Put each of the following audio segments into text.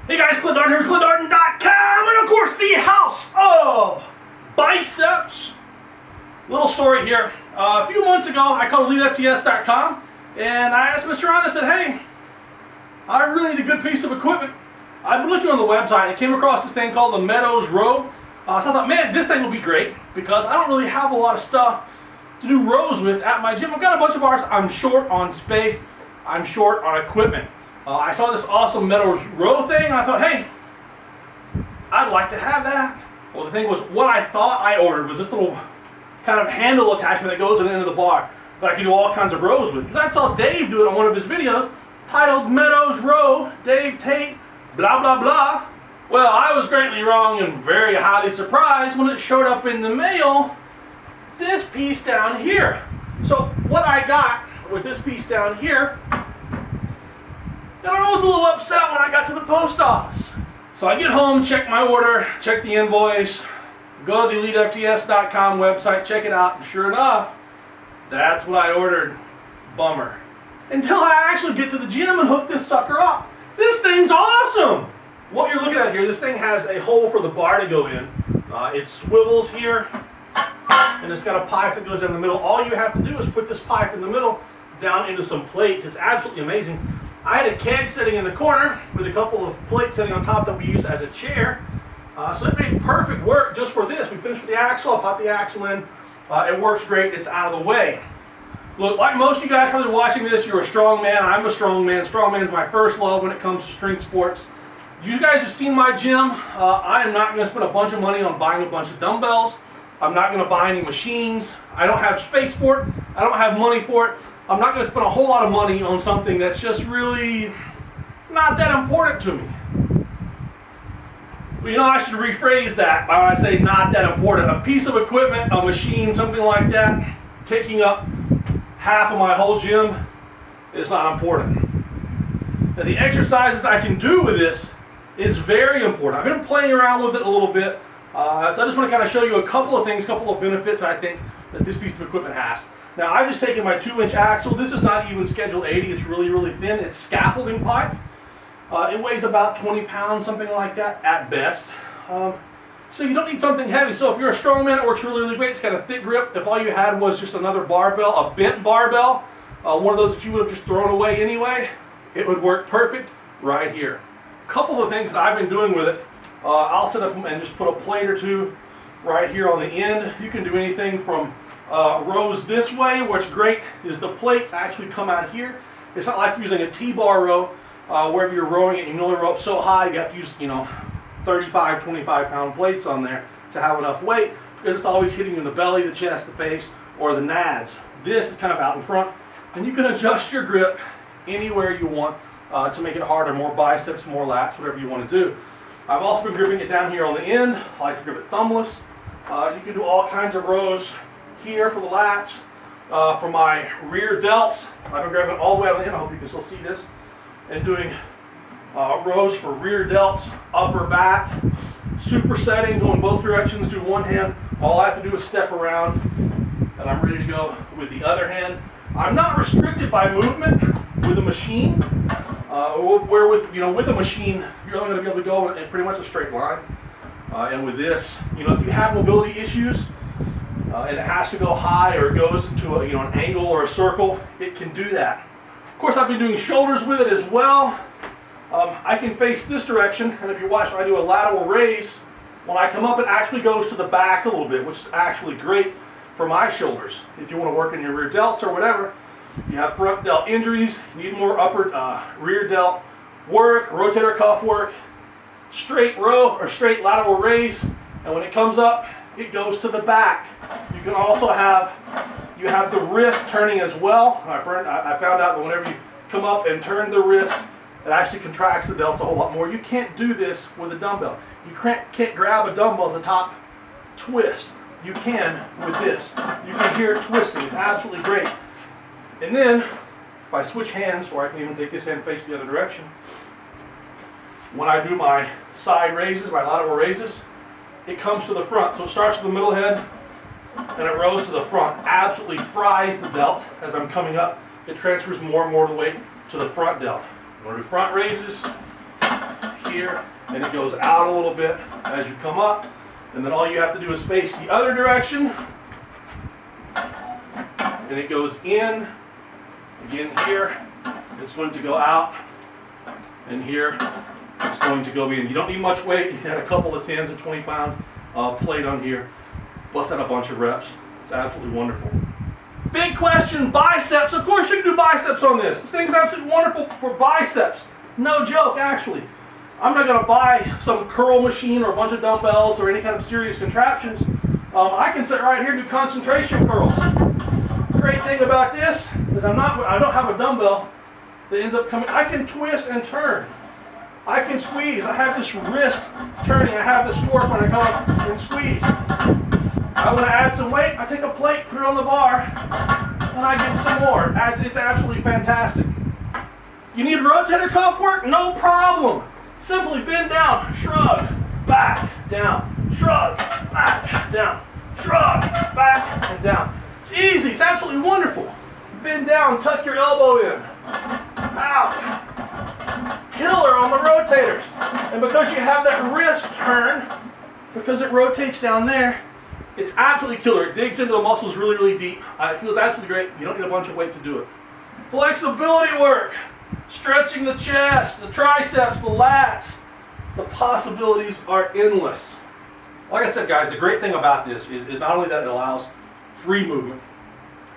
Hey guys, Clint Darden here with ClintDarden.com, and of course the House of Biceps. Little story here. A few months ago, I called EliteFTS.com, and I asked Mr. Ron, I said, hey, I really need a good piece of equipment. I've been looking on the website and came across this thing called the Meadows row. So I thought, man, this thing will be great, because I don't really have a lot of stuff to do rows with at my gym. I've got a bunch of bars. I'm short on space. I'm short on equipment. I saw this awesome Meadows row thing, and I thought, hey, I'd like to have that. Well, the thing was, what I thought I ordered was this little kind of handle attachment that goes in the end of the bar that I could do all kinds of rows with. Because I saw Dave do it on one of his videos titled Meadows Row, Dave Tate, blah, blah, blah. Well, I was greatly wrong and very highly surprised when it showed up in the mail, this piece down here. So what I got was this piece down here. And I was a little upset when I got to the post office. So I get home, check my order, check the invoice, go to the EliteFTS.com website, check it out, and sure enough, that's what I ordered. Bummer. Until I actually get to the gym and hook this sucker up. This thing's awesome! What you're looking at here, this thing has a hole for the bar to go in. It swivels here, and it's got a pipe that goes in the middle. All you have to do is put this pipe in the middle down into some plates. It's absolutely amazing. I had a keg sitting in the corner with a couple of plates sitting on top that we use as a chair. So it made perfect work just for this. We finished with the axle, I popped the axle in. It works great, it's out of the way. Look, like most of you guys probably watching this, you're a strong man. I'm a strong man. Strongman is my first love when it comes to strength sports. You guys have seen my gym. I am not going to spend a bunch of money on buying a bunch of dumbbells. I'm not going to buy any machines. I don't have space for it. I don't have money for it. I'm not going to spend a whole lot of money on something that's just really not that important to me. Well, you know, I should rephrase that by when I say not that important. A piece of equipment, a machine, something like that, taking up half of my whole gym is not important. Now, the exercises I can do with this is very important. I've been playing around with it a little bit, so I just want to kind of show you a couple of things, a couple of benefits I think that this piece of equipment has. Now, I've just taken my 2-inch axle. This is not even Schedule 80. It's really, really thin. It's scaffolding pipe. It weighs about 20 pounds, something like that, at best. So you don't need something heavy. So if you're a strong man, it works really, really great. It's got a thick grip. If all you had was just another barbell, a bent barbell, one of those that you would have just thrown away anyway, it would work perfect right here. A couple of things that I've been doing with it, I'll set up and just put a plate or two right here on the end. You can do anything from rows this way. What's great is the plates actually come out here. It's not like using a T-bar row wherever you're rowing it. You can only row up so high. You have to use, 35, 25 pound plates on there to have enough weight, because it's always hitting you in the belly, the chest, the face, or the nads. This is kind of out in front, and you can adjust your grip anywhere you want to make it harder, more biceps, more lats, whatever you want to do. I've also been gripping it down here on the end. I like to grip it thumbless. You can do all kinds of rows here for the lats. For my rear delts, I've been grabbing it all the way out the end. I hope you can still see this. And doing rows for rear delts, upper back, supersetting, going both directions, do one hand. All I have to do is step around, and I'm ready to go with the other hand. I'm not restricted by movement with a machine. Where with a machine, you're only going to be able to go in pretty much a straight line. And with this, if you have mobility issues, and it has to go high or it goes into an angle or a circle, it can do that. Of course, I've been doing shoulders with it as well. I can face this direction, and if you watch when I do a lateral raise, when I come up, it actually goes to the back a little bit, which is actually great for my shoulders. If you want to work in your rear delts or whatever, you have front delt injuries, you need more rear delt work, rotator cuff work, straight row or straight lateral raise, and when it comes up, it goes to the back. You can also have the wrist turning as well. I found out that whenever you come up and turn the wrist, it actually contracts the delts a whole lot more. You can't do this with a dumbbell. You can't grab a dumbbell at the top, twist. You can with this. You can hear it twisting. It's absolutely great. And then, if I switch hands, or I can even take this hand face the other direction, when I do my side raises, my lateral raises, it comes to the front. So it starts with the middle head, and it rows to the front. Absolutely fries the delt as I'm coming up. It transfers more and more of the weight to the front delt. I'm going to do front raises here, and it goes out a little bit as you come up, and then all you have to do is face the other direction, and it goes in, again here, it's going to go out, and here, it's going to go in. You don't need much weight. You can add a couple of 10s and 20-pound plate on here, bust out a bunch of reps. It's absolutely wonderful. Big question, biceps. Of course you can do biceps on this. This thing's absolutely wonderful for biceps. No joke, actually. I'm not going to buy some curl machine or a bunch of dumbbells or any kind of serious contraptions. I can sit right here and do concentration curls. Great thing about this is I don't have a dumbbell that ends up coming. I can twist and turn. I can squeeze. I have this wrist turning. I have this torque when I come up and squeeze. I want to add some weight. I take a plate, put it on the bar, and I get some more. It's absolutely fantastic. You need rotator cuff work? No problem. Simply bend down, shrug, back, down, shrug, back, down, shrug, back, and down. It's easy. It's absolutely wonderful. Bend down, tuck your elbow in. Out. It's killer on the rotators. And because you have that wrist turn, because it rotates down there, it's absolutely killer. It digs into the muscles really, really deep. It feels absolutely great. You don't need a bunch of weight to do it. Flexibility work. Stretching the chest, the triceps, the lats. The possibilities are endless. Like I said, guys, the great thing about this is not only that it allows free movement,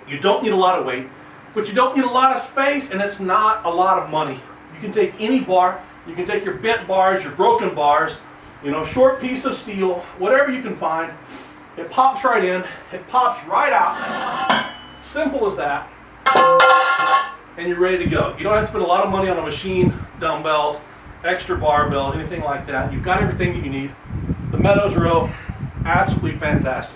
you don't need a lot of weight, but you don't need a lot of space, and it's not a lot of money. You can take any bar, you can take your bent bars, your broken bars, short piece of steel, whatever you can find. It pops right in, it pops right out. Simple as that. And you're ready to go. You don't have to spend a lot of money on a machine, dumbbells, extra barbells, anything like that. You've got everything that you need. The Meadows row, absolutely fantastic.